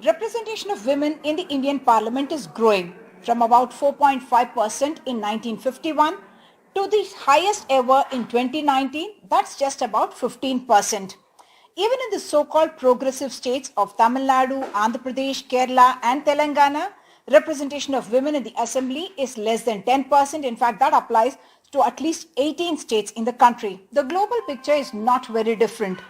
Representation of women in the Indian Parliament is growing from about 4.5% in 1951 to the highest ever in 2019, that's just about 15%. Even in the so-called progressive states of Tamil Nadu, Andhra Pradesh, Kerala and Telangana, representation of women in the assembly is less than 10%. In fact, that applies to at least 18 states in the country. The global picture is not very different.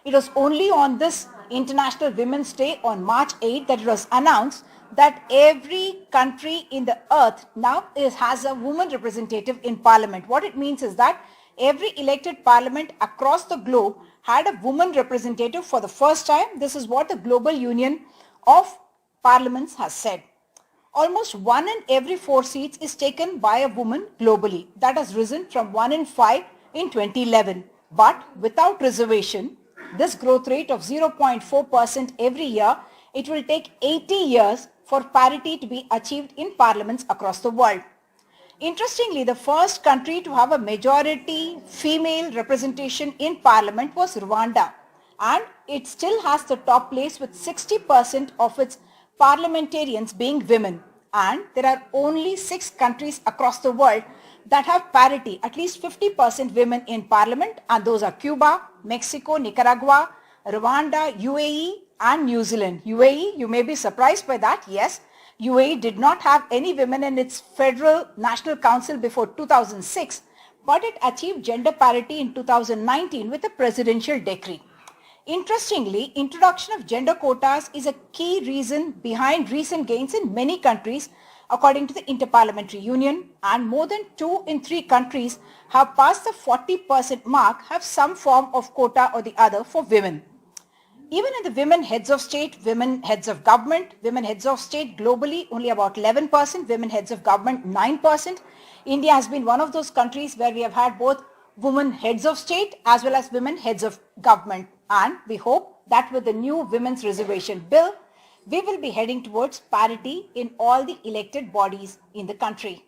It was only on this International Women's Day on March 8 that it was announced that every country in the earth now has a woman representative in parliament. What it means is that every elected parliament across the globe had a woman representative for the first time. This is what the Global Union of Parliaments has said. Almost 1 in every 4 seats is taken by a woman globally. That has risen from 1 in 5 in 2011. But without reservation, this growth rate of 0.4% every year, it will take 80 years for parity to be achieved in parliaments across the world. Interestingly, the first country to have a majority female representation in parliament was Rwanda, and it still has the top place with 60% of its parliamentarians being women. And there are only 6 countries across the world that have parity, at least 50% women in parliament, and those are Cuba, Mexico, Nicaragua, Rwanda, UAE and New Zealand. UAE, you may be surprised by that. Yes, UAE did not have any women in its Federal National Council before 2006, but it achieved gender parity in 2019 with a presidential decree. Interestingly, introduction of gender quotas is a key reason behind recent gains in many countries according to the Interparliamentary Union, and more than 2 in 3 countries have passed the 40% mark, have some form of quota or the other for women. Even in the women heads of state, women heads of government, women heads of state globally only about 11%, women heads of government 9%. India has been one of those countries where we have had both women heads of state as well as women heads of government, and we hope that with the new Women's Reservation Bill, we will be heading towards parity in all the elected bodies in the country.